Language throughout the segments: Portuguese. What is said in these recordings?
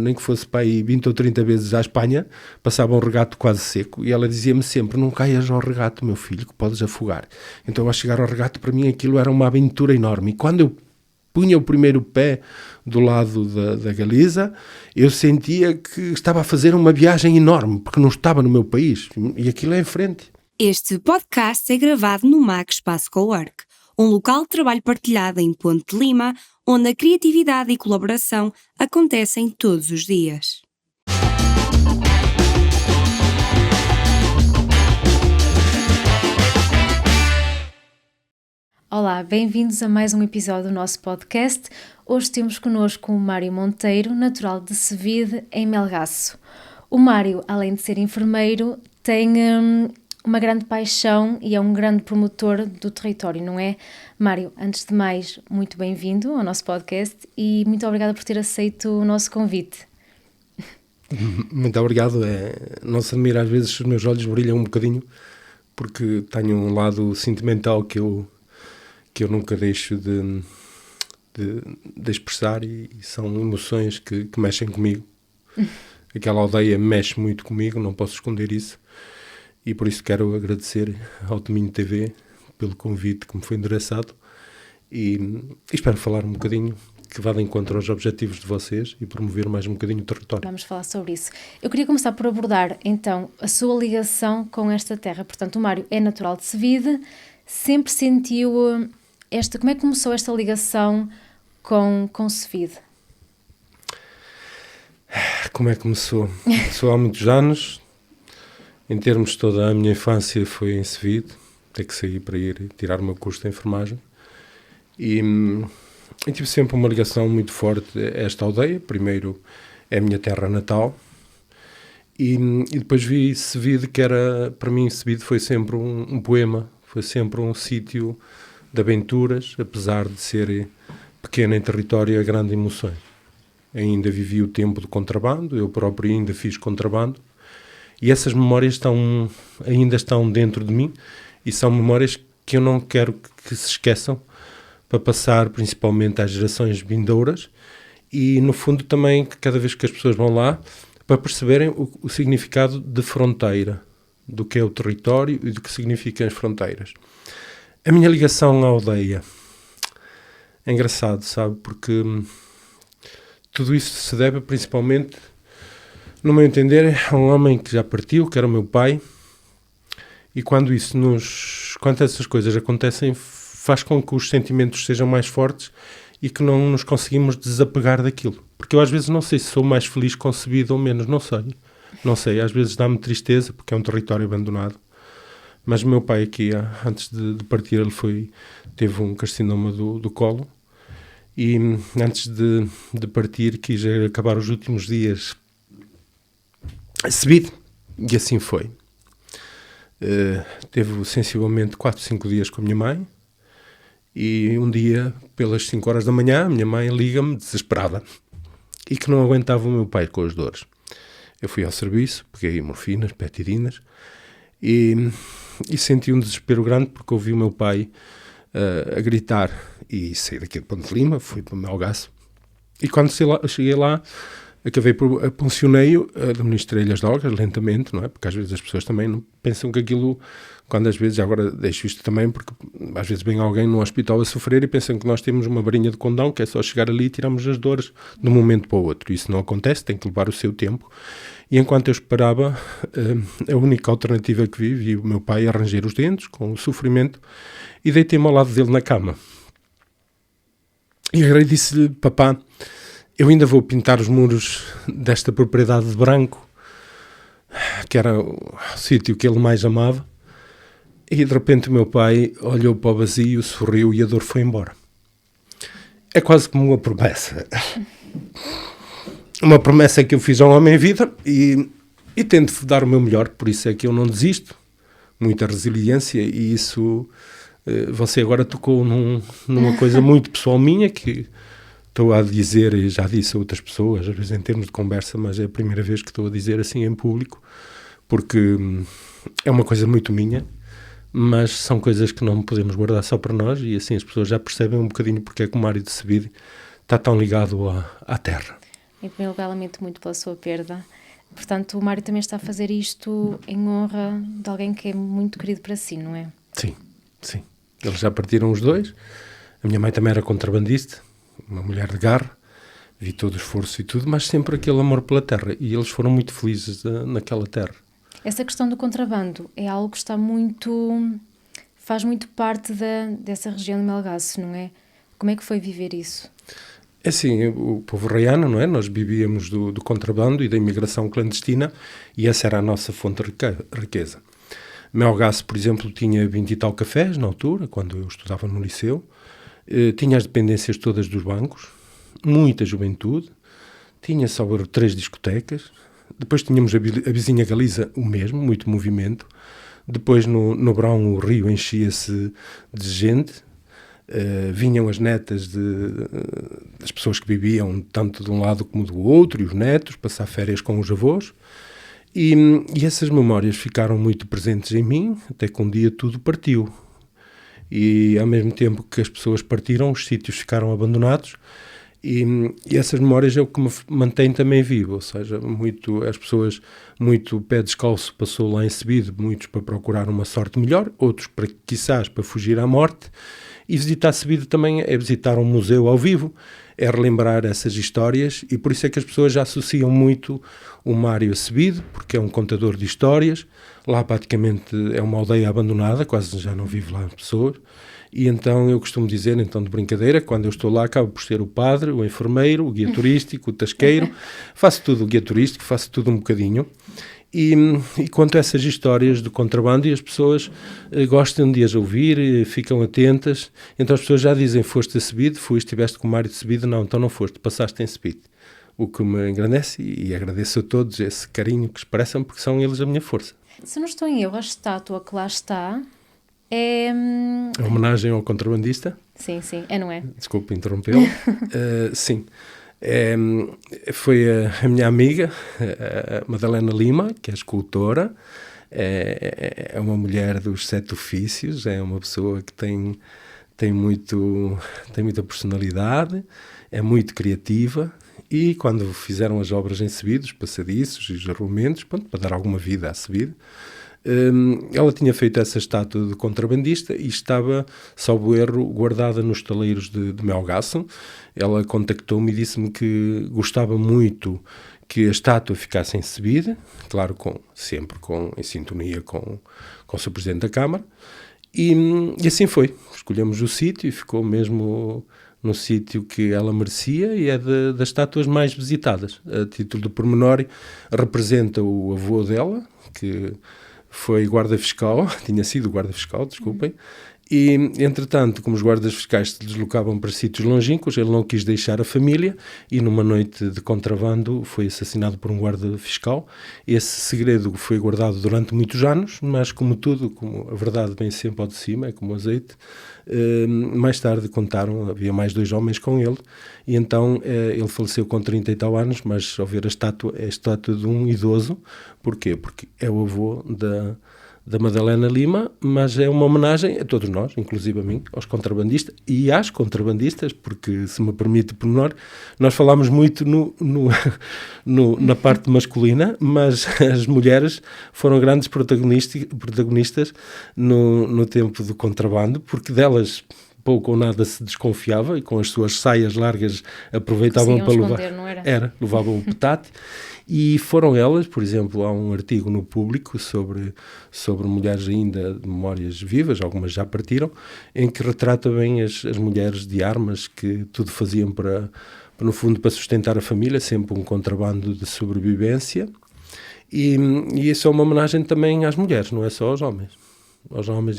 Nem que fosse para aí 20 ou 30 vezes à Espanha, passava um regato quase seco e ela dizia-me sempre, não caias ao regato, meu filho, que podes afogar. Então, a chegar ao regato, para mim, aquilo era uma aventura enorme. E quando eu punha o primeiro pé do lado da Galiza, eu sentia que estava a fazer uma viagem enorme, porque não estava no meu país. E aquilo é em frente. Este podcast é gravado no MAC Espaço Cowork, um local de trabalho partilhado em Ponte de Lima, onde a criatividade e colaboração acontecem todos os dias. Olá, bem-vindos a mais um episódio do nosso podcast. Hoje temos connosco o Mário Monteiro, natural de Sevide, em Melgaço. O Mário, além de ser enfermeiro, tem uma grande paixão e é um grande promotor do território, não é? Mário, antes de mais, muito bem-vindo ao nosso podcast e muito obrigada por ter aceito o nosso convite. Muito obrigado. Não se admira, às vezes os meus olhos brilham um bocadinho, porque tenho um lado sentimental que eu nunca deixo de expressar e são emoções que mexem comigo. Aquela aldeia mexe muito comigo, não posso esconder isso. E por isso quero agradecer ao Dominho TV pelo convite que me foi endereçado e espero falar um bocadinho que vá de encontro aos objetivos de vocês e promover mais um bocadinho o território. Vamos falar sobre isso. Eu queria começar por abordar, então, a sua ligação com esta terra. Portanto, o Mário é natural de Sevide, sempre sentiu como é que começou esta ligação com Sevide? Como é que começou? Começou há muitos anos. Em termos de toda a minha infância foi em Sevide, até que saí para ir tirar o meu curso de enfermagem. E tive sempre uma ligação muito forte a esta aldeia. Primeiro é a minha terra natal. E depois vi Sevide, que era, para mim, Sevide foi sempre um poema, foi sempre um sítio de aventuras, apesar de ser pequeno em território, a grande emoções. Ainda vivi o tempo do contrabando, eu próprio ainda fiz contrabando. E essas memórias ainda estão dentro de mim e são memórias que eu não quero que se esqueçam para passar principalmente às gerações vindouras e, no fundo, também cada vez que as pessoas vão lá para perceberem o significado de fronteira, do que é o território e do que significam as fronteiras. A minha ligação à aldeia é engraçado, sabe, porque tudo isso se deve principalmente, no meu entender, a um homem que já partiu, que era o meu pai, e quando essas coisas acontecem, faz com que os sentimentos sejam mais fortes e que não nos conseguimos desapegar daquilo. Porque eu às vezes não sei se sou mais feliz concebido ou menos, não sei, às vezes dá-me tristeza porque é um território abandonado. Mas o meu pai aqui, antes de partir, ele teve um carcinoma do colo e antes de partir quis acabar os últimos dias a Sevide, e assim foi. Teve sensivelmente 4, 5 dias com a minha mãe e um dia, pelas 5 horas da manhã, a minha mãe liga-me desesperada e que não aguentava o meu pai com as dores. Eu fui ao serviço, peguei morfinas, petidinas e senti um desespero grande porque ouvi o meu pai a gritar e saí daqui de Ponte de Lima, fui para o Melgaço e quando cheguei lá acabei por puncionei-o, administrei-lhe as drogas lentamente, não é? Porque às vezes as pessoas também não pensam que aquilo, quando às vezes, agora deixo isto também, porque às vezes vem alguém no hospital a sofrer e pensam que nós temos uma varinha de condão, que é só chegar ali e tiramos as dores de um momento para o outro. Isso não acontece, tem que levar o seu tempo. E enquanto eu esperava, a única alternativa que vi o meu pai a ranger os dentes, com o sofrimento, e deitei-me ao lado dele na cama. E agora disse-lhe, papá, eu ainda vou pintar os muros desta propriedade de branco, que era o sítio que ele mais amava. E de repente o meu pai olhou para o vazio, sorriu e a dor foi embora. É quase como uma promessa. Uma promessa que eu fiz a um homem em vida e tento dar o meu melhor, por isso é que eu não desisto. Muita resiliência e isso... Você agora tocou numa coisa muito pessoal minha que... Estou a dizer, e já disse a outras pessoas, às vezes em termos de conversa, mas é a primeira vez que estou a dizer assim em público, porque é uma coisa muito minha, mas são coisas que não podemos guardar só para nós e assim as pessoas já percebem um bocadinho porque é que o Mário de Sevide está tão ligado à terra. Em primeiro lugar, lamento muito pela sua perda. Portanto, o Mário também está a fazer isto em honra de alguém que é muito querido para si, não é? Sim, sim. Eles já partiram os dois. A minha mãe também era contrabandista, uma mulher de garra. Vi todo o esforço e tudo, mas sempre aquele amor pela terra. E eles foram muito felizes naquela terra. Essa questão do contrabando é algo que está faz muito parte dessa região de Melgaço, não é? Como é que foi viver isso? É assim, o povo raiano, não é? Nós vivíamos do contrabando e da imigração clandestina e essa era a nossa fonte de riqueza. Melgaço, por exemplo, tinha 20 e tal cafés na altura, quando eu estudava no liceu. Tinha as dependências todas dos bancos, muita juventude. Tinha só 3 discotecas. Depois tínhamos a vizinha Galiza, o mesmo, muito movimento. Depois no verão o rio enchia-se de gente. Vinham as netas das pessoas que viviam tanto de um lado como do outro, e os netos, passar férias com os avós. E essas memórias ficaram muito presentes em mim, até que um dia tudo partiu. E ao mesmo tempo que as pessoas partiram, os sítios ficaram abandonados. E essas memórias é o que me mantém também vivo, ou seja, as pessoas, muito pé descalço passou lá em Sebido, muitos para procurar uma sorte melhor, outros quizás para fugir à morte. E visitar Sebido também é visitar um museu ao vivo, é relembrar essas histórias, e por isso é que as pessoas já associam muito o Mário a Sebido, porque é um contador de histórias. Lá praticamente é uma aldeia abandonada, quase já não vive lá pessoas, e então eu costumo dizer, então de brincadeira, quando eu estou lá acabo por ser o padre, o enfermeiro, o guia turístico, o tasqueiro, faço tudo o guia turístico, faço tudo um bocadinho. E conto essas histórias do contrabando e as pessoas gostam de as ouvir, ficam atentas. Então as pessoas já dizem, foste a Sebido, estiveste com o Mário de Sebido, não, então não foste, passaste em Sebido. O que me engrandece e agradeço a todos esse carinho que expressam, porque são eles a minha força. Se não estou em erro, a estátua que lá está é... A homenagem ao contrabandista? Sim, não é? Desculpe interrompê-lo. Sim. Foi a minha amiga, a Madalena Lima, que é escultora, é uma mulher dos 7 ofícios, é uma pessoa que tem muita personalidade, é muito criativa, e quando fizeram as obras em Sebido, os passadiços e os arruamentos, para dar alguma vida a Sebido, ela tinha feito essa estátua de contrabandista e estava, salvo erro, guardada nos taleiros de Melgaço. Ela contactou-me e disse-me que gostava muito que a estátua ficasse em Sebido, claro, sempre em sintonia com o Sr. Presidente da Câmara, e assim foi. Escolhemos o sítio e ficou mesmo no sítio que ela merecia e é das estátuas mais visitadas. A título de pormenor, representa o avô dela, que foi guarda fiscal, tinha sido guarda fiscal, desculpem, e, entretanto, como os guardas fiscais se deslocavam para sítios longínquos, ele não quis deixar a família e, numa noite de contrabando, foi assassinado por um guarda fiscal. Esse segredo foi guardado durante muitos anos, mas, como tudo, como a verdade vem sempre ao de cima, é como o azeite, mais tarde contaram, havia mais 2 homens com ele, e então ele faleceu com 30 e tal anos, mas ao ver a estátua, é a estátua de um idoso. Porquê? Porque é o avô da Madalena Lima, mas é uma homenagem a todos nós, inclusive a mim, aos contrabandistas e às contrabandistas, porque, se me permite pormenor, nós falámos muito na parte masculina, mas as mulheres foram grandes protagonistas no tempo do contrabando, porque delas pouco ou nada se desconfiava e com as suas saias largas aproveitavam para levar. Não era? Levavam o petate. E foram elas, por exemplo, há um artigo no Público sobre mulheres ainda de memórias vivas, algumas já partiram, em que retrata bem as mulheres de armas que tudo faziam no fundo, para sustentar a família, sempre um contrabando de sobrevivência. E isso é uma homenagem também às mulheres, não é só aos homens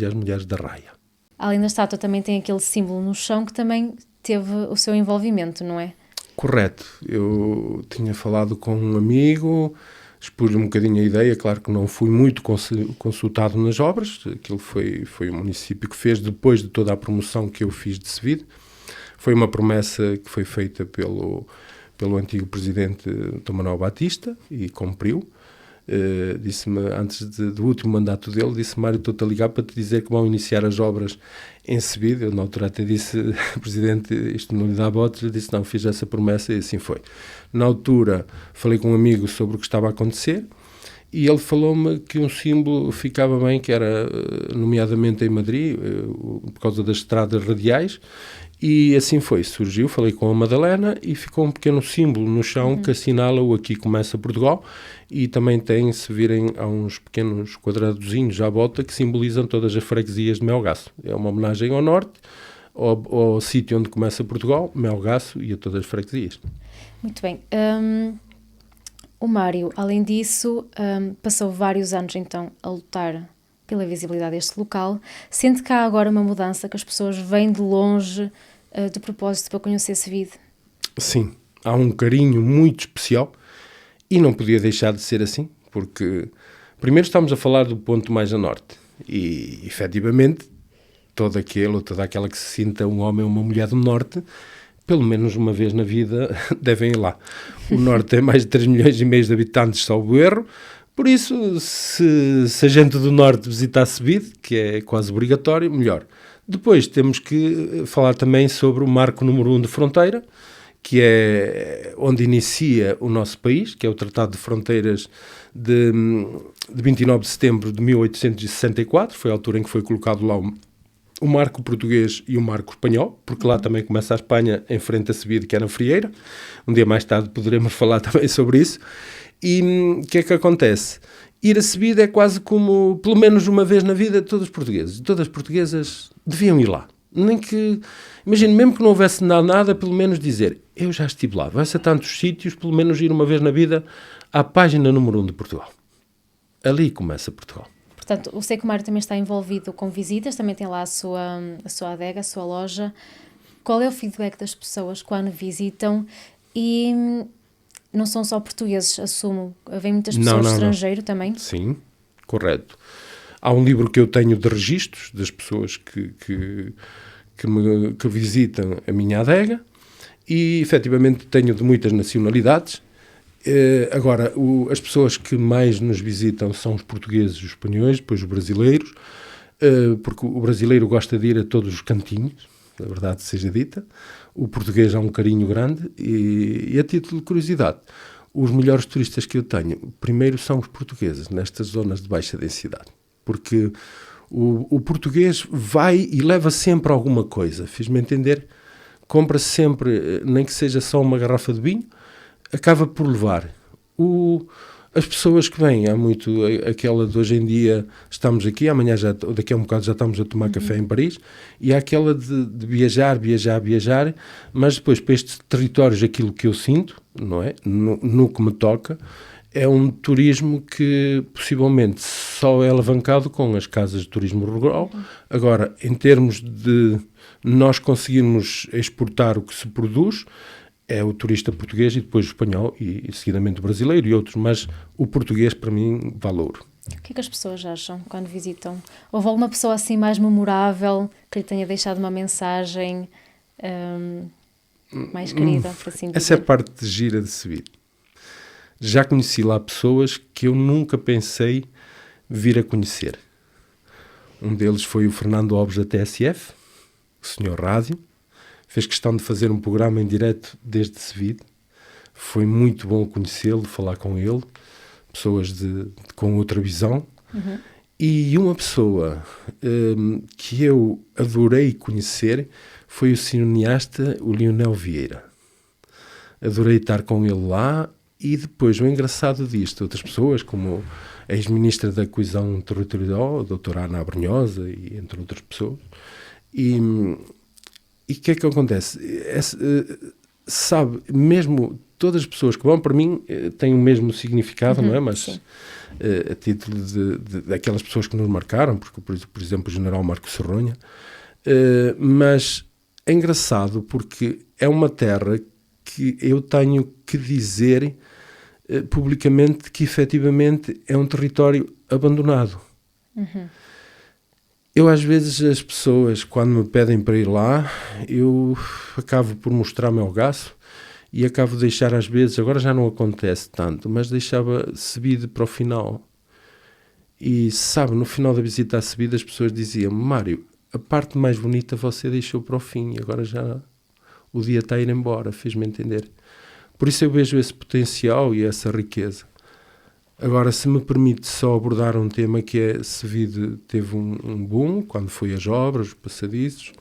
e às mulheres da raia. Além da estátua, também tem aquele símbolo no chão que também teve o seu envolvimento, não é? Correto. Eu tinha falado com um amigo, expus-lhe um bocadinho a ideia, claro que não fui muito consultado nas obras, aquilo foi o município que fez depois de toda a promoção que eu fiz de Sebido. Foi uma promessa que foi feita pelo antigo presidente Dom Manuel Batista e cumpriu. disse-me, antes do último mandato dele, disse: Mário, estou-te a ligar para te dizer que vão iniciar as obras em Sevido. Eu na altura até disse: Presidente, isto não lhe dá botes. Ele disse: não, fiz essa promessa, e assim foi. Na altura falei com um amigo sobre o que estava a acontecer, e ele falou-me que um símbolo ficava bem, que era nomeadamente em Madrid, por causa das estradas radiais, e assim foi, surgiu. Falei com a Madalena e ficou um pequeno símbolo no chão que assinala o Aqui Começa Portugal, e também tem, se virem, há uns pequenos quadradozinhos à volta que simbolizam todas as freguesias de Melgaço. É uma homenagem ao norte, ao sítio onde começa Portugal, Melgaço, e a todas as freguesias. Muito bem. O Mário, além disso, passou vários anos então a lutar pela visibilidade deste local. Sente que há agora uma mudança, que as pessoas vêm de longe de propósito para conhecer Sevido? Sim, há um carinho muito especial, e não podia deixar de ser assim, porque primeiro estamos a falar do ponto mais a norte, e efetivamente toda aquela que se sinta um homem ou uma mulher do norte, pelo menos uma vez na vida devem ir lá. O norte tem mais de 3,5 milhões de habitantes, salvo erro. Por isso, se a gente do norte visitar Sevido, que é quase obrigatório, melhor. Depois temos que falar também sobre o marco número 1 de fronteira, que é onde inicia o nosso país, que é o Tratado de Fronteiras de 29 de setembro de 1864, foi a altura em que foi colocado lá o marco português e o marco espanhol, porque lá também começa a Espanha em frente a Sevido, que é na Frieira. Um dia mais tarde poderemos falar também sobre isso. E o que é que acontece? Ir a Sevido é quase como, pelo menos uma vez na vida, todos os portugueses. Todas as portuguesas deviam ir lá. Nem que, imagine, mesmo que não houvesse nada, pelo menos dizer: eu já estive lá, vai-se a tantos sítios, pelo menos ir uma vez na vida à página número 1 de Portugal. Ali começa Portugal. Portanto, eu sei que o Mário também está envolvido com visitas, também tem lá a sua adega, a sua loja. Qual é o feedback das pessoas quando visitam? E não são só portugueses, assumo, vêm muitas pessoas do estrangeiro também? Sim, correto. Há um livro que eu tenho de registros das pessoas que visitam a minha adega, e efetivamente tenho de muitas nacionalidades. Agora, as pessoas que mais nos visitam são os portugueses e os espanhóis, depois os brasileiros, porque o brasileiro gosta de ir a todos os cantinhos, na verdade seja dita. O português há um carinho grande, e a título de curiosidade, os melhores turistas que eu tenho, primeiro são os portugueses, nestas zonas de baixa densidade, porque o português vai e leva sempre alguma coisa, fiz-me entender, compra sempre, nem que seja só uma garrafa de vinho, acaba por levar. As pessoas que vêm, há muito aquela de hoje em dia, estamos aqui, amanhã daqui a um bocado já estamos a tomar café em Paris, e há aquela de viajar, mas depois para estes territórios, aquilo que eu sinto, não é? No que me toca, é um turismo que possivelmente só é alavancado com as casas de turismo rural. Agora, em termos de nós conseguirmos exportar o que se produz, é o turista português e depois o espanhol e seguidamente o brasileiro e outros, mas o português para mim vale ouro. O que é que as pessoas acham quando visitam? Houve alguma pessoa assim mais memorável que lhe tenha deixado uma mensagem mais querida, por assim dizer? Essa é a parte gira de Sevido. Já conheci lá pessoas que eu nunca pensei vir a conhecer. Um deles foi o Fernando Alves da TSF, o senhor rádio. Fez questão de fazer um programa em direto desde Sevido. Foi muito bom conhecê-lo, falar com ele. Pessoas com outra visão. E uma pessoa que eu adorei conhecer foi o cineasta, o Lionel Vieira. Adorei estar com ele lá. E depois, o engraçado disto, outras pessoas, como a ex-ministra da Coesão Territorial, a doutora Ana Abrunhosa, e entre outras pessoas. E o que é que acontece? Sabe, mesmo todas as pessoas que vão, para mim, têm o mesmo significado, não é? Mas a título daquelas pessoas que nos marcaram, porque, por exemplo, o general Marco Serronha, mas é engraçado porque é uma terra que eu tenho que dizer publicamente que, efetivamente, é um território abandonado. Eu, às vezes, as pessoas, quando me pedem para ir lá, eu acabo por mostrar Melgaço e acabo de deixar às vezes, agora já não acontece tanto, mas deixava Sebide para o final. E sabe, no final da visita a Sebide as pessoas diziam: Mário, a parte mais bonita você deixou para o fim, agora já o dia está a ir embora, fez-me entender. Por isso eu vejo esse potencial e essa riqueza. Agora, se me permite só abordar um tema que é, Sebide teve um boom, quando foi as obras, os passadiços,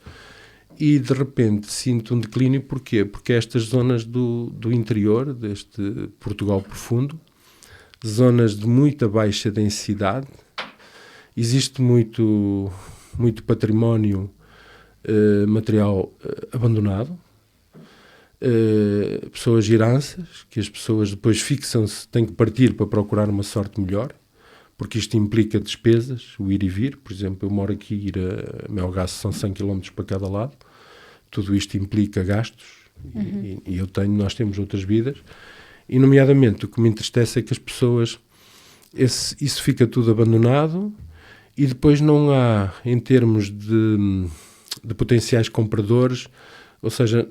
e de repente sinto um declínio. Porquê? Porque estas zonas do interior, deste Portugal profundo, zonas de muita baixa densidade, existe muito património material abandonado, pessoas heranças, que as pessoas depois fixam-se, têm que partir para procurar uma sorte melhor, porque isto implica despesas, o ir e vir. Por exemplo, eu moro aqui, ir a Melgaço são 100 km para cada lado, tudo isto implica gastos, e nós temos outras vidas, e nomeadamente o que me entristece é que as pessoas, isso fica tudo abandonado, e depois não há, em termos de potenciais compradores, ou seja,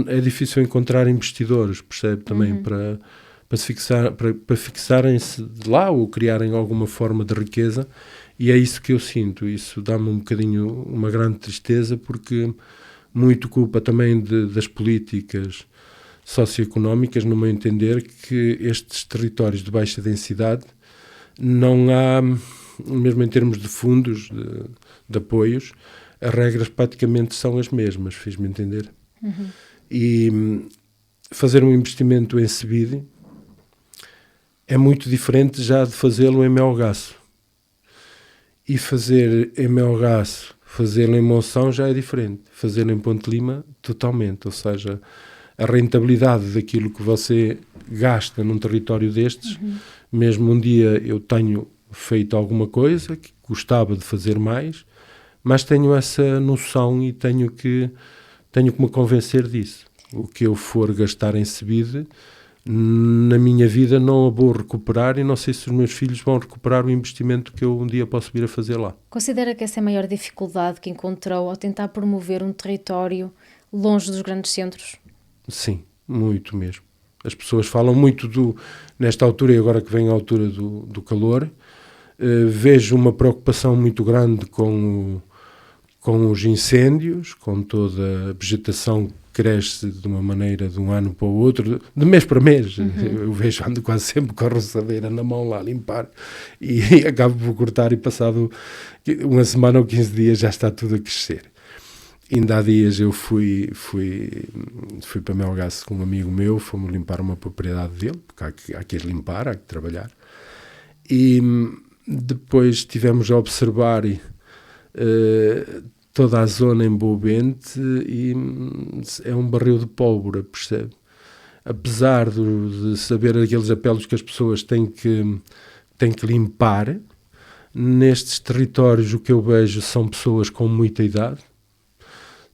é difícil encontrar investidores, percebe, também para fixarem-se lá ou criarem alguma forma de riqueza, e é isso que eu sinto. Isso dá-me um bocadinho, uma grande tristeza, porque muito culpa também das políticas socioeconómicas, no meu entender, que estes territórios de baixa densidade não há, mesmo em termos de fundos, de apoios, as regras praticamente são as mesmas, fiz-me entender. E fazer um investimento em Sebide é muito diferente já de fazê-lo em Melgaço. E fazer em Melgaço, fazê-lo em Monção já é diferente. Fazê-lo em Ponte Lima, totalmente. Ou seja, a rentabilidade daquilo que você gasta num território destes, mesmo um dia eu tenho feito alguma coisa que gostava de fazer mais, mas tenho essa noção e tenho que me convencer disso. O que eu for gastar em Sebide, na minha vida não a vou recuperar, e não sei se os meus filhos vão recuperar o investimento que eu um dia posso vir a fazer lá. Considera que essa é a maior dificuldade que encontrou ao tentar promover um território longe dos grandes centros? Sim, muito mesmo. As pessoas falam muito nesta altura, e agora que vem a altura do calor, vejo uma preocupação muito grande com os incêndios, com toda a vegetação que cresce de uma maneira de um ano para o outro, de mês para mês. Eu vejo, ando quase sempre com a roçadeira na mão lá a limpar, e acabo por cortar, e passado uma semana ou 15 dias já está tudo a crescer. Ainda há dias eu fui para Melgaço com um amigo meu, fomos limpar uma propriedade dele, porque há que ir limpar, há que trabalhar, e depois estivemos a observar toda a zona envolvente, e é um barril de pólvora, percebe? Apesar de saber aqueles apelos que as pessoas têm que limpar, nestes territórios o que eu vejo são pessoas com muita idade,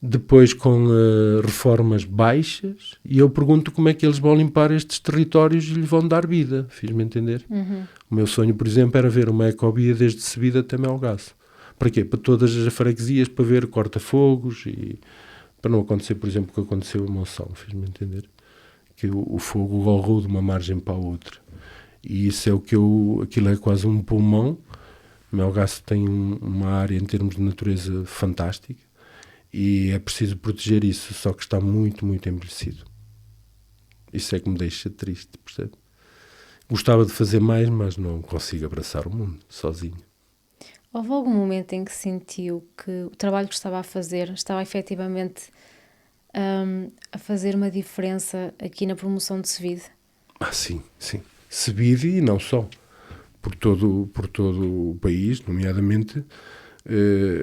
depois com reformas baixas, e eu pergunto como é que eles vão limpar estes territórios e lhe vão dar vida, fiz-me entender? O meu sonho, por exemplo, era ver uma ecovia desde Sebide até Melgaço. Para quê? Para todas as freguesias, para ver corta-fogos, e para não acontecer, por exemplo, o que aconteceu em Monção, fiz-me entender? Que o fogo gorrou de uma margem para a outra. E isso é aquilo é quase um pulmão. Melgaço tem uma área em termos de natureza fantástica, e é preciso proteger isso, só que está muito, muito envelhecido. Isso é que me deixa triste, percebe? Gostava de fazer mais, mas não consigo abraçar o mundo sozinho. Houve algum momento em que sentiu que o trabalho que estava a fazer estava efetivamente a fazer uma diferença aqui na promoção de Sebide? Sim. Sebide, e não só. Por todo o país, nomeadamente.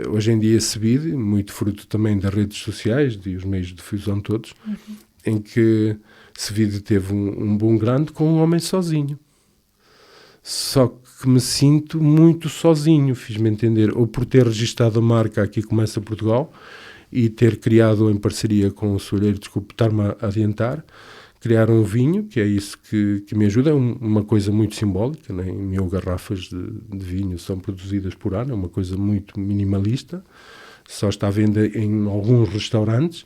Hoje em dia Sebide, muito fruto também das redes sociais e os meios de difusão todos, em que Sebide teve um boom grande com um homem sozinho. Só que me sinto muito sozinho, fiz-me entender, ou por ter registado a marca Aqui Começa Portugal, e ter criado em parceria com o soalheiro, estar-me a adiantar, criar um vinho, que é isso que me ajuda, é uma coisa muito simbólica, né? 1000 garrafas de vinho são produzidas por ano, é uma coisa muito minimalista, só está à venda em alguns restaurantes,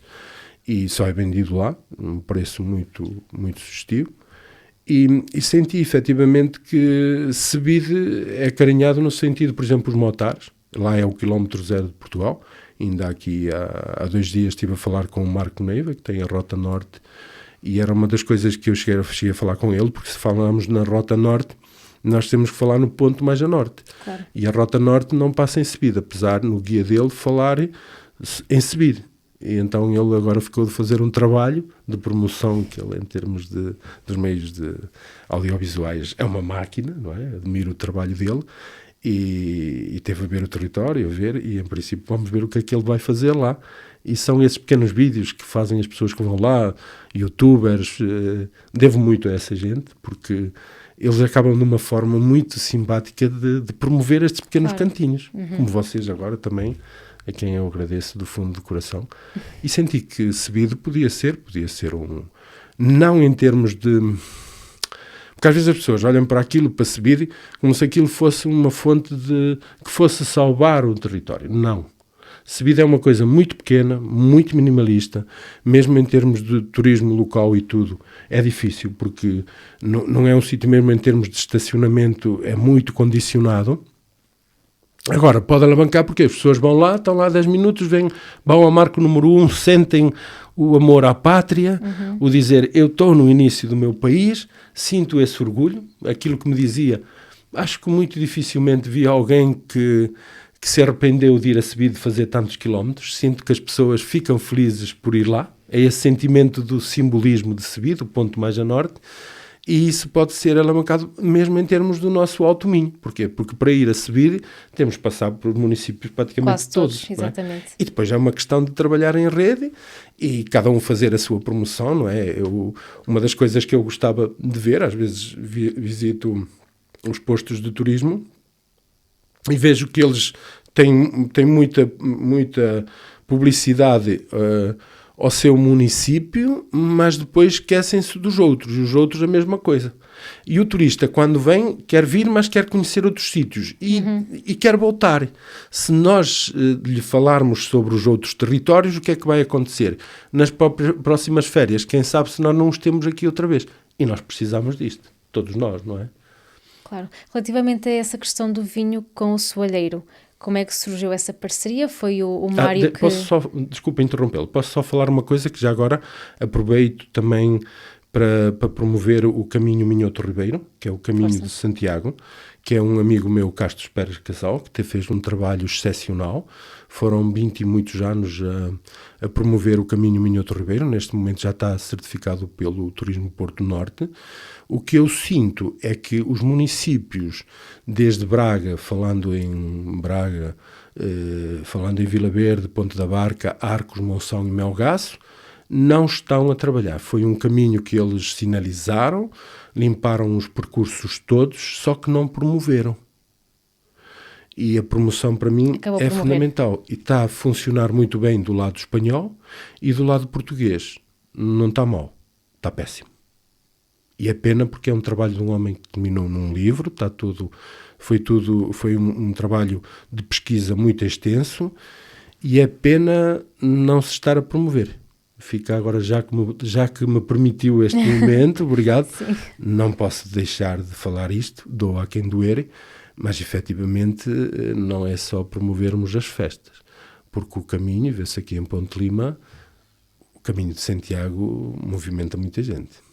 e só é vendido lá, um preço muito, muito sugestivo. E senti efetivamente que Sebide é acarinhado no sentido, por exemplo, os motares, lá é o quilómetro zero de Portugal. Ainda aqui há 2 dias estive a falar com o Marco Neiva, que tem a Rota Norte, e era uma das coisas que eu cheguei a falar com ele, porque se falarmos na Rota Norte, nós temos que falar no ponto mais a norte. Claro. E a Rota Norte não passa em Sebide, apesar no guia dele falar em Sebide. E então ele agora ficou de fazer um trabalho de promoção, que ele, em termos dos meios de audiovisuais, é uma máquina, não é? Admiro o trabalho dele. E teve a ver o território, a ver, e em princípio vamos ver o que é que ele vai fazer lá. E são esses pequenos vídeos que fazem as pessoas que vão lá, youtubers, devo muito a essa gente, porque eles acabam de uma forma muito simpática de promover estes pequenos cantinhos, como vocês agora também, a quem eu agradeço do fundo do coração. E senti que Sebide podia ser um... Não em termos de... Porque às vezes as pessoas olham para aquilo, para Sebide, como se aquilo fosse uma fonte que fosse salvar o território. Não. Sebide é uma coisa muito pequena, muito minimalista, mesmo em termos de turismo local e tudo. É difícil, porque não é um sítio, mesmo em termos de estacionamento, é muito condicionado. Agora, pode alavancar porque as pessoas vão lá, estão lá 10 minutos, vão ao marco número 1, sentem o amor à pátria, o dizer, eu estou no início do meu país, sinto esse orgulho, aquilo que me dizia, acho que muito dificilmente vi alguém que se arrependeu de ir a Sebide de fazer tantos quilómetros, sinto que as pessoas ficam felizes por ir lá, é esse sentimento do simbolismo de Sebide, o ponto mais a norte, e isso pode ser alavancado mesmo em termos do nosso Alto Minho. Porquê? Porque para ir a Sebide temos que passar por municípios praticamente quase todos. Exatamente. É? E depois é uma questão de trabalhar em rede e cada um fazer a sua promoção, não é? Uma das coisas que eu gostava de ver, às vezes visito os postos de turismo e vejo que eles têm muita publicidade ao seu município, mas depois esquecem-se dos outros, e os outros a mesma coisa. E o turista, quando vem, quer vir, mas quer conhecer outros sítios e quer voltar. Se nós lhe falarmos sobre os outros territórios, o que é que vai acontecer? Nas próximas férias, quem sabe se nós não os temos aqui outra vez. E nós precisamos disto, todos nós, não é? Claro. Relativamente a essa questão do vinho com o soalheiro, como é que surgiu essa parceria? Foi o Mário que... Desculpa interrompê-lo. Posso só falar uma coisa que já agora aproveito também para promover o Caminho Minhoto Ribeiro, que é o Caminho de Santiago, que é um amigo meu, Castro Pérez Casal, que fez um trabalho excepcional. Foram 20 e muitos anos a promover o Caminho Minhoto Ribeiro. Neste momento já está certificado pelo Turismo Porto Norte. O que eu sinto é que os municípios, desde Braga, falando em Vila Verde, Ponte da Barca, Arcos, Monção e Melgaço, não estão a trabalhar. Foi um caminho que eles sinalizaram, limparam os percursos todos, só que não promoveram. E a promoção para mim é fundamental. E está a funcionar muito bem do lado espanhol e do lado português. Não está mal, está péssimo. E é pena porque é um trabalho de um homem que terminou num livro, foi um trabalho de pesquisa muito extenso e é pena não se estar a promover. Fica agora, já que me permitiu este momento, obrigado, não posso deixar de falar isto, dou a quem doer, mas efetivamente não é só promovermos as festas, porque o caminho, vê-se aqui em Ponte Lima, o Caminho de Santiago movimenta muita gente.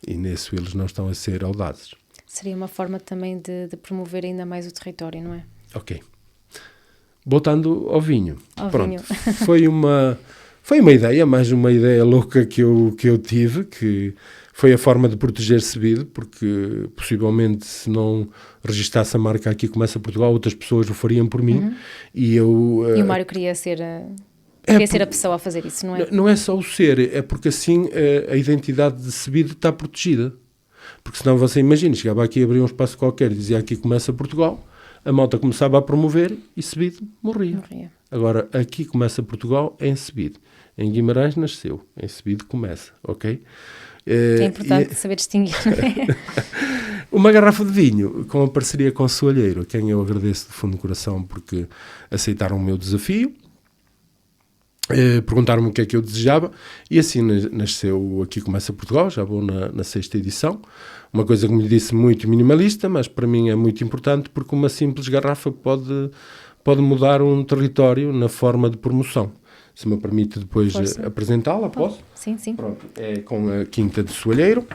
E nisso eles não estão a ser audazes. Seria uma forma também de promover ainda mais o território, não é? Ok. Voltando ao vinho. Vinho. Foi uma ideia, mais uma ideia louca que eu tive, que foi a forma de proteger Sebide, porque possivelmente se não registasse a marca Aqui Começa Portugal, outras pessoas o fariam por mim. E o Mário queria ser... Queria ser a pessoa a fazer isso, não é? Não é só o ser, é porque assim a identidade de Sebide está protegida. Porque senão você imagina, chegava aqui, abria um espaço qualquer e dizia Aqui Começa Portugal, a malta começava a promover e Sebide morria. Agora, Aqui Começa Portugal é em Sebide. Em Guimarães nasceu, em Sebide começa, ok? É importante saber distinguir, não é? Uma garrafa de vinho com a parceria com o Soalheiro, a quem eu agradeço de fundo do coração porque aceitaram o meu desafio. Perguntaram-me o que é que eu desejava e assim nasceu Aqui Começa Portugal, já vou na 6ª edição. Uma coisa, como lhe disse, muito minimalista, mas para mim é muito importante porque uma simples garrafa pode mudar um território na forma de promoção. Se me permite depois apresentá-la, posso? Sim, sim. Pronto, é com a Quinta de Soalheiro.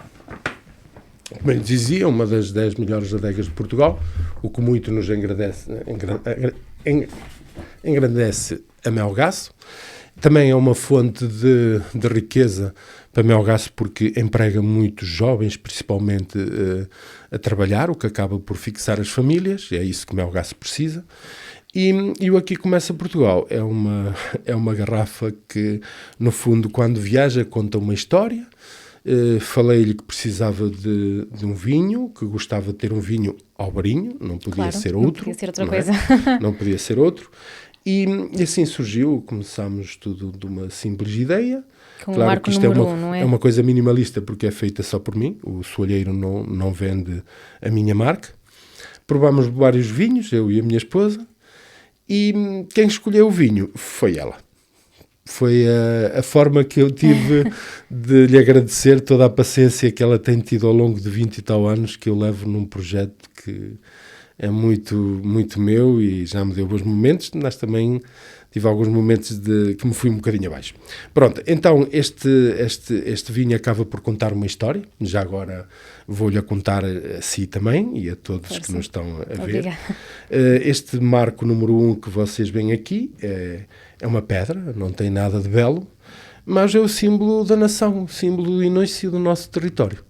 Como eu dizia, uma das 10 melhores adegas de Portugal, o que muito nos engrandece a Melgaço. Também é uma fonte de riqueza para Melgaço porque emprega muitos jovens, principalmente a trabalhar, o que acaba por fixar as famílias, é isso que Melgaço precisa. E o Aqui Começa Portugal é uma garrafa que, no fundo, quando viaja, conta uma história. Falei-lhe que precisava de um vinho, que gostava de ter um vinho alvarinho, não podia ser outro. Não podia ser outra coisa. Não podia ser outro. E assim surgiu, começámos tudo de uma simples ideia. Com claro, o marco que isto número 1, não é? É uma coisa minimalista porque é feita só por mim. O Soalheiro não vende a minha marca. Provámos vários vinhos, eu e a minha esposa. E quem escolheu o vinho foi ela. Foi a forma que eu tive de lhe agradecer toda a paciência que ela tem tido ao longo de 20 e tal anos que eu levo num projeto que é muito, muito meu e já me deu bons momentos, mas também tive alguns momentos que me fui um bocadinho abaixo. Pronto, então este vinho acaba por contar uma história, já agora vou-lhe a contar a si também e a todos que nos estão a ver. Este marco número 1 que vocês veem aqui é uma pedra, não tem nada de belo, mas é o símbolo da nação, o símbolo do início do nosso território.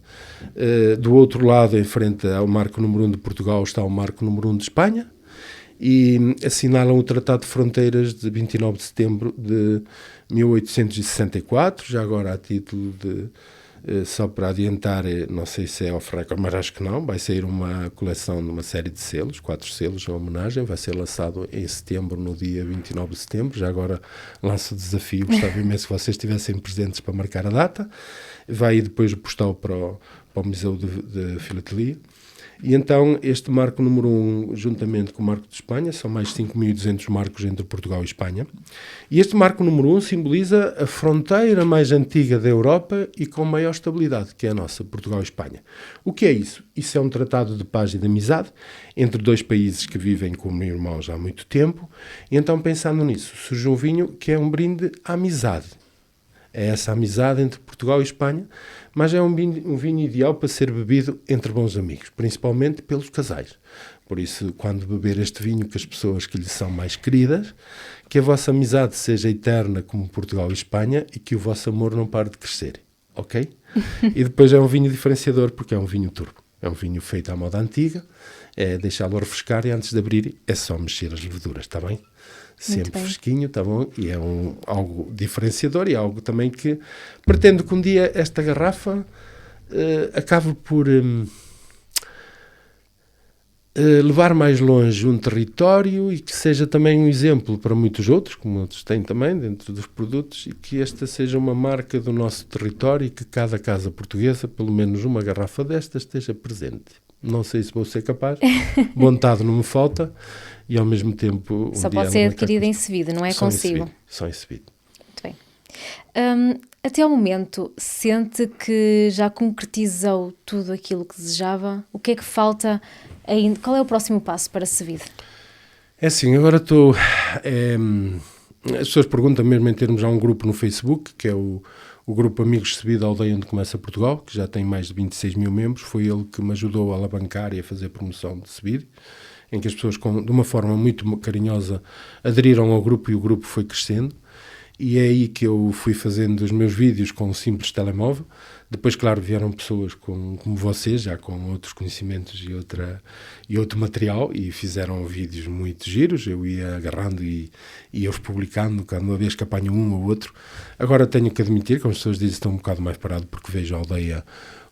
Do outro lado, em frente ao marco número 1 de Portugal, está o marco número 1 de Espanha e assinalam o Tratado de Fronteiras de 29 de setembro de 1864, já agora a título de, só para adiantar, não sei se é off-record, mas acho que não, vai sair uma coleção de uma série de selos, 4 selos em homenagem, vai ser lançado em setembro, no dia 29 de setembro, já agora lanço o desafio, gostava imenso que vocês estivessem presentes para marcar a data, vai depois postal para o Museu de Filatelia. E então este marco número 1, juntamente com o marco de Espanha, são mais 5.200 marcos entre Portugal e Espanha. E este marco número 1 simboliza a fronteira mais antiga da Europa e com maior estabilidade, que é a nossa, Portugal e Espanha. O que é isso? Isso é um tratado de paz e de amizade entre dois países que vivem como irmãos há muito tempo. E então, pensando nisso, surge um vinho que é um brinde à amizade. É essa amizade entre Portugal e Espanha, mas é um vinho ideal para ser bebido entre bons amigos, principalmente pelos casais. Por isso, quando beber este vinho com as pessoas que lhe são mais queridas, que a vossa amizade seja eterna como Portugal e Espanha e que o vosso amor não pare de crescer, ok? E depois é um vinho diferenciador porque é um vinho turbo. É um vinho feito à moda antiga, é deixá-lo refrescar e antes de abrir é só mexer as leveduras, está bem? Sempre fresquinho, tá bom? E é algo diferenciador e algo também que pretendo que um dia esta garrafa acabe por levar mais longe um território e que seja também um exemplo para muitos outros, como outros têm também dentro dos produtos, e que esta seja uma marca do nosso território e que cada casa portuguesa, pelo menos uma garrafa desta, esteja presente. Não sei se vou ser capaz, vontade não me falta e ao mesmo tempo... Só pode ser adquirida em Sevido, não é consigo? Só em Sevido. Muito bem. Até ao momento, sente que já concretizou tudo aquilo que desejava? O que é que falta ainda? Qual é o próximo passo para Sevido? É assim, agora estou... as pessoas perguntam mesmo em termos, há um grupo no Facebook, que é o grupo Amigos Sevido Aldeia onde Começa Portugal, que já tem mais de 26 mil membros, foi ele que me ajudou a alavancar e a fazer promoção de Sevido, em que as pessoas, de uma forma muito carinhosa, aderiram ao grupo e o grupo foi crescendo. E é aí que eu fui fazendo os meus vídeos com um simples telemóvel. Depois, claro, vieram pessoas como vocês, já com outros conhecimentos e outro material, e fizeram vídeos muito giros. Eu ia agarrando e ia-os publicando, cada vez que apanho um ou outro. Agora tenho que admitir, como as pessoas dizem, estou um bocado mais parado, porque vejo a aldeia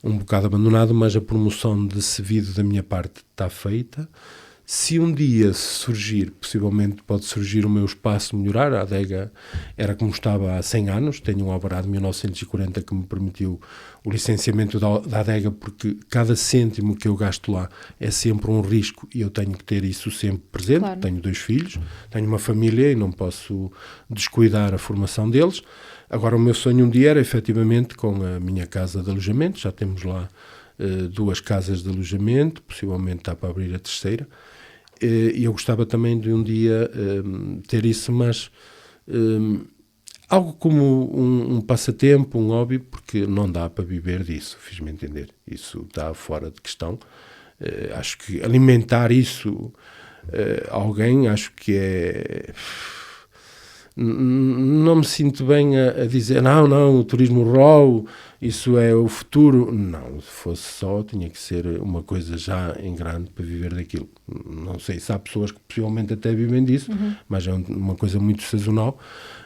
um bocado abandonada, mas a promoção de Sevido da minha parte está feita. Se um dia surgir, possivelmente pode surgir o meu espaço melhorar, a adega era como estava há 100 anos, tenho um alvará de 1940 que me permitiu o licenciamento da adega, porque cada cêntimo que eu gasto lá é sempre um risco e eu tenho que ter isso sempre presente. Claro. Tenho 2 filhos, tenho uma família e não posso descuidar a formação deles. Agora o meu sonho um dia era efetivamente com a minha casa de alojamento, já temos lá 2 casas de alojamento, possivelmente está para abrir a terceira. E eu gostava também de um dia ter isso, mas algo como um passatempo, um hobby, porque não dá para viver disso, fiz-me entender. Isso está fora de questão. Acho que alimentar isso alguém, acho que é... Não me sinto bem a dizer, não, o turismo rural, isso é o futuro. Não, se fosse só, tinha que ser uma coisa já em grande para viver daquilo. Não sei se há pessoas que possivelmente até vivem disso, mas é uma coisa muito sazonal.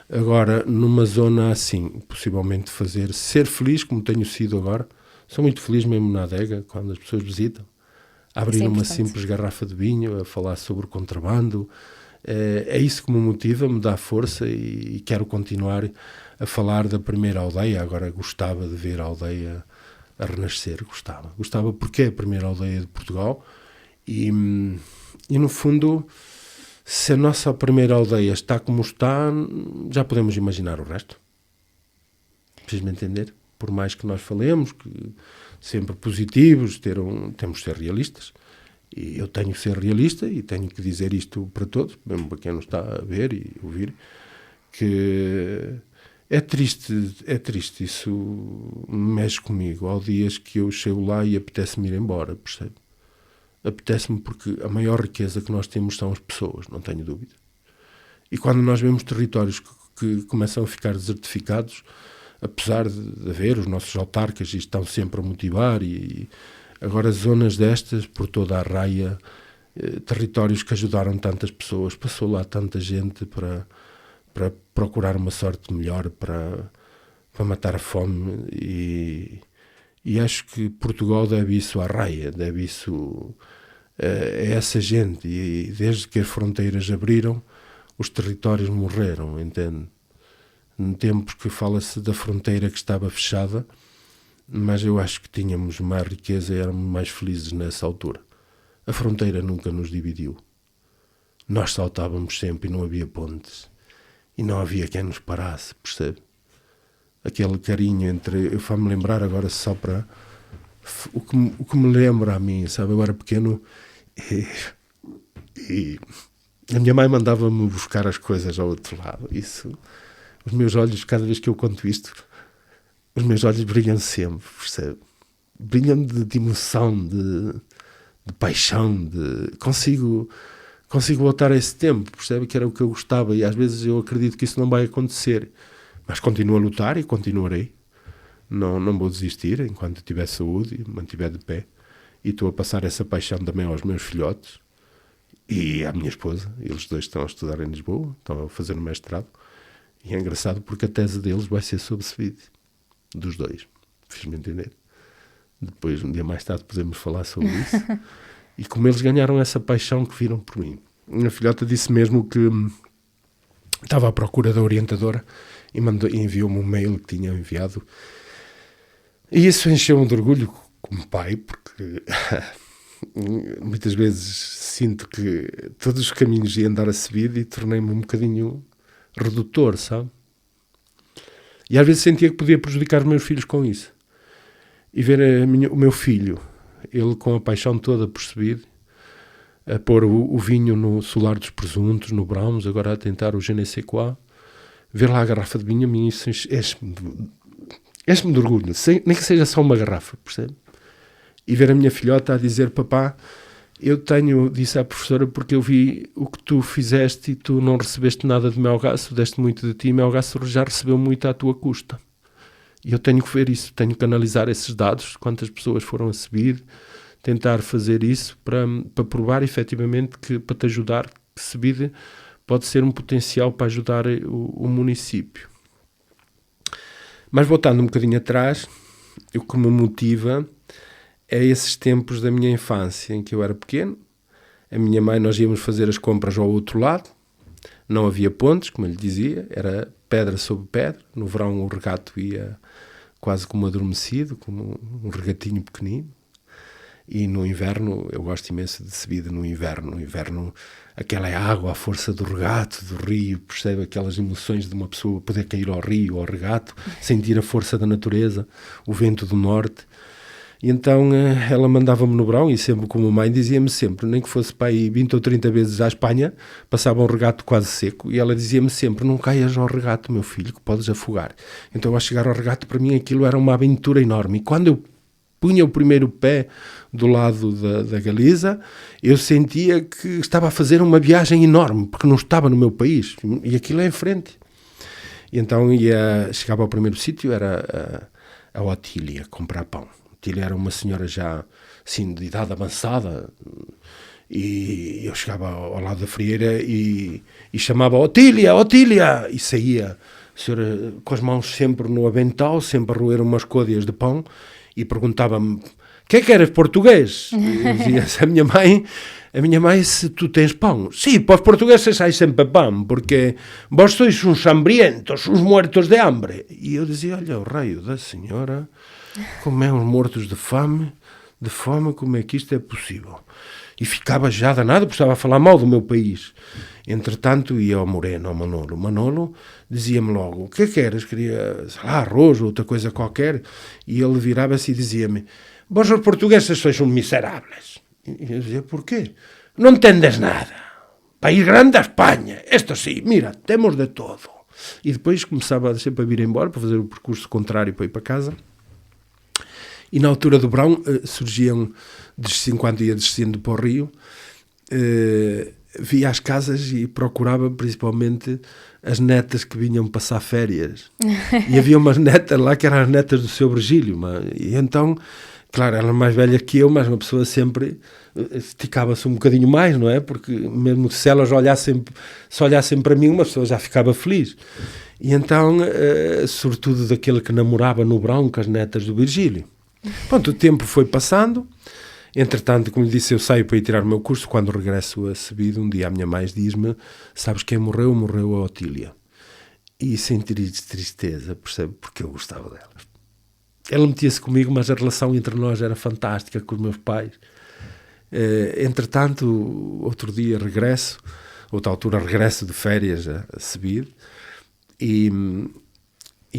Agora, numa zona assim, possivelmente ser feliz, como tenho sido agora. Sou muito feliz mesmo na adega, quando as pessoas visitam. Abrir uma simples garrafa de vinho, a falar sobre o contrabando. É isso que me motiva, me dá força e quero continuar a falar da primeira aldeia. Agora gostava de ver a aldeia a renascer, gostava porque é a primeira aldeia de Portugal e no fundo, se a nossa primeira aldeia está como está, já podemos imaginar o resto. Fiz-me entender? Por mais que nós falemos, que sempre positivos, temos de ser realistas. E eu tenho que ser realista e tenho que dizer isto para todos, mesmo para quem não está a ver e ouvir, que é triste, isso mexe comigo. Há dias que eu chego lá e apetece-me ir embora, percebe? Apetece-me porque a maior riqueza que nós temos são as pessoas, não tenho dúvida. E quando nós vemos territórios que começam a ficar desertificados, apesar de haver os nossos autarcas e estão sempre a motivar e agora zonas destas, por toda a raia, territórios que ajudaram tantas pessoas, passou lá tanta gente para procurar uma sorte melhor, para matar a fome e acho que Portugal deve isso à raia, deve isso a essa gente e desde que as fronteiras abriram, os territórios morreram, entende? Em tempos que fala-se da fronteira que estava fechada, mas eu acho que tínhamos mais riqueza e éramos mais felizes nessa altura. A fronteira nunca nos dividiu. Nós saltávamos sempre e não havia pontes. E não havia quem nos parasse, percebe? Aquele carinho entre... Eu faço-me lembrar agora só para... O que me lembra a mim, sabe? Eu era pequeno e a minha mãe mandava-me buscar as coisas ao outro lado. Isso... Os meus olhos, cada vez que eu conto isto... Os meus olhos brilham sempre, percebe? Brilham de emoção, de paixão, Consigo voltar a esse tempo, percebe? Que era o que eu gostava e às vezes eu acredito que isso não vai acontecer. Mas continuo a lutar e continuarei. Não vou desistir enquanto tiver saúde e me mantiver de pé. E estou a passar essa paixão também aos meus filhotes e à minha esposa. Eles 2 estão a estudar em Lisboa, estão a fazer o mestrado. E é engraçado porque a tese deles vai ser sobre Sevide. Dos 2, fiz-me entender. Depois, um dia mais tarde, podemos falar sobre isso. E como eles ganharam essa paixão que viram por mim. Minha filhota disse mesmo que estava à procura da orientadora e enviou-me um mail que tinha enviado. E isso encheu-me de orgulho como pai, porque muitas vezes sinto que todos os caminhos iam dar a Sevide e tornei-me um bocadinho redutor, sabe? E às vezes sentia que podia prejudicar os meus filhos com isso. E ver o meu filho, ele com a paixão toda por Sevide, a pôr o vinho no solar dos presuntos, no Brahms, agora a tentar o je ne sais quoi, ver lá a garrafa de vinho, a mim isso enche-me de orgulho, nem que seja só uma garrafa, percebe? E ver a minha filhota a dizer, papá, disse à professora, porque eu vi o que tu fizeste e tu não recebeste nada de Melgaço, deste muito de ti, e Melgaço já recebeu muito à tua custa. E eu tenho que ver isso, tenho que analisar esses dados, quantas pessoas foram a subir, tentar fazer isso para provar efetivamente que, para te ajudar, que Sevide pode ser um potencial para ajudar o município. Mas voltando um bocadinho atrás, o que me motiva é esses tempos da minha infância em que eu era pequeno, A minha mãe, nós íamos fazer as compras ao outro lado, não havia pontes, como eu lhe dizia, era pedra sobre pedra. No verão o regato ia quase como adormecido, como um regatinho pequenino. E no inverno, eu gosto imenso de Sebide no inverno. No inverno, aquela água, a força do regato, do rio, percebe aquelas emoções de uma pessoa poder cair ao rio, ao regato, sentir a força da natureza, o vento do norte. E então ela mandava-me no verão, e sempre como mãe dizia-me sempre, nem que fosse para ir 20 ou 30 vezes à Espanha, passava um regato quase seco, e ela dizia-me sempre, não caias ao regato, meu filho, que podes afogar. Então, ao chegar ao regato, para mim aquilo era uma aventura enorme. E quando eu punha o primeiro pé do lado da Galiza, eu sentia que estava a fazer uma viagem enorme, porque não estava no meu país, e aquilo é em frente. E então chegava ao primeiro sítio, era a Otília, comprar pão. Otília era uma senhora já, assim, de idade avançada, e eu chegava ao lado da frieira e chamava Otília, Otília, e saía a senhora com as mãos sempre no avental, sempre a roer umas côdeas de pão, e perguntava-me, que é que eres português? E eu dizia, a minha mãe, se tu tens pão. Sim, para os portugueses hai sempre pão, porque vós sois uns hambrientos, uns muertos de hambre. E eu dizia, olha, o raio da senhora, como é uns mortos de fome, como é que isto é possível? E ficava já danado, porque estava a falar mal do meu país. Entretanto, ia ao Moreno, ao Manolo. O Manolo dizia-me logo, o que é que eras? Queria, sei lá, arroz ou outra coisa qualquer. E ele virava-se e dizia-me, vós os portugueses sois uns miseráveis. E eu dizia, porquê? Não entendes nada. País grande da Espanha. Esto sim, mira, temos de todo. E depois começava sempre a vir embora para fazer o percurso contrário para ir para casa. E na altura do verão surgiam, enquanto ia descendo para o rio, via as casas e procurava principalmente as netas que vinham passar férias. E havia umas netas lá que eram as netas do seu Virgílio. E então, claro, eram mais velhas que eu, mas uma pessoa sempre esticava-se um bocadinho mais, não é? Porque mesmo se elas se olhassem para mim, uma pessoa já ficava feliz. E então, sobretudo daquele que namorava no verão com as netas do Virgílio. Pronto, o tempo foi passando. Entretanto, como lhe disse, eu saio para ir tirar o meu curso. Quando regresso a Sebide, um dia a minha mãe diz-me, sabes quem morreu? Morreu a Otília. E senti tristeza, percebe? Porque eu gostava dela. Ela metia-se comigo, mas a relação entre nós era fantástica com os meus pais. Entretanto, outro dia outra altura regresso de férias a Sebide, e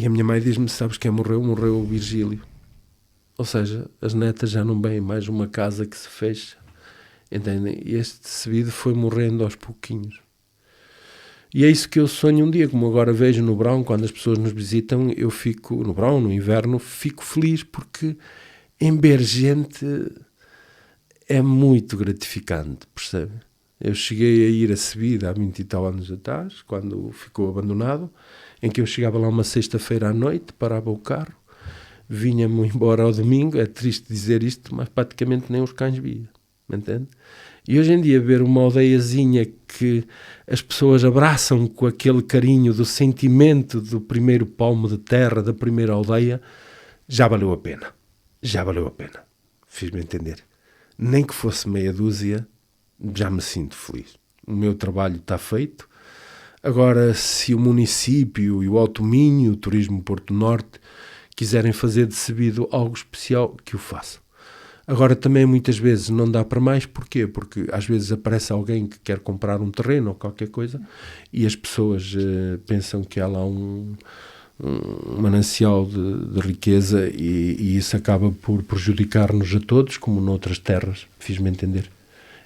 a minha mãe diz-me, sabes quem morreu? Morreu o Virgílio. Ou seja, as netas já não veem mais uma casa que se fecha. Entendem? E este Sebide foi morrendo aos pouquinhos. E é isso que eu sonho um dia, como agora vejo no verão, quando as pessoas nos visitam, eu fico, no verão, no inverno, fico feliz, porque em ver gente é muito gratificante, percebe? Eu cheguei a ir a Sebide há 20 e tal anos atrás, quando ficou abandonado, em que eu chegava lá uma sexta-feira à noite, parava o carro, vinha-me embora ao domingo. É triste dizer isto, mas praticamente nem os cães via, me entende? E hoje em dia ver uma aldeiazinha que as pessoas abraçam com aquele carinho do sentimento do primeiro palmo de terra, da primeira aldeia, já valeu a pena. Já valeu a pena. Fiz-me entender. Nem que fosse meia dúzia, já me sinto feliz. O meu trabalho está feito. Agora, se o município e o Alto Minho, o Turismo Porto Norte, quiserem fazer de Sebide algo especial, que o façam. Agora também muitas vezes não dá para mais. Porquê? Porque às vezes aparece alguém que quer comprar um terreno ou qualquer coisa e as pessoas pensam que há lá um manancial de riqueza e isso acaba por prejudicar-nos a todos, como noutras terras, fiz-me entender.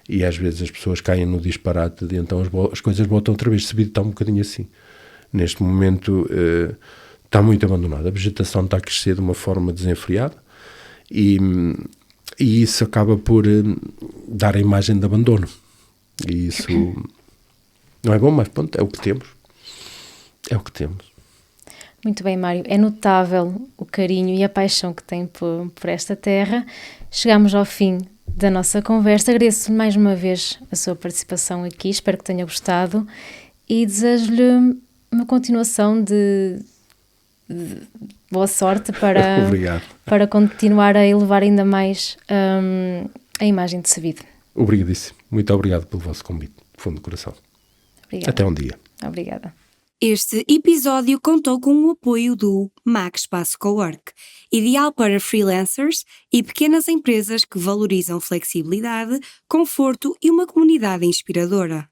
E às vezes as pessoas caem no disparate e então as coisas voltam outra vez. Sebide está um bocadinho assim. Neste momento está muito abandonado. A vegetação está a crescer de uma forma desenfreada e isso acaba por dar a imagem de abandono. E isso não é bom, mas pronto, é o que temos. É o que temos. Muito bem, Mário. É notável o carinho e a paixão que tem por esta terra. Chegamos ao fim da nossa conversa. Agradeço mais uma vez a sua participação aqui. Espero que tenha gostado e desejo-lhe uma continuação de boa sorte para continuar a elevar ainda mais a imagem de Sebide. Obrigadíssimo. muito obrigado pelo vosso convite, de fundo do coração. Obrigada. Até um dia. Obrigada. Este episódio contou com o apoio do MAC Espaço Cowork, ideal para freelancers e pequenas empresas que valorizam flexibilidade, conforto e uma comunidade inspiradora.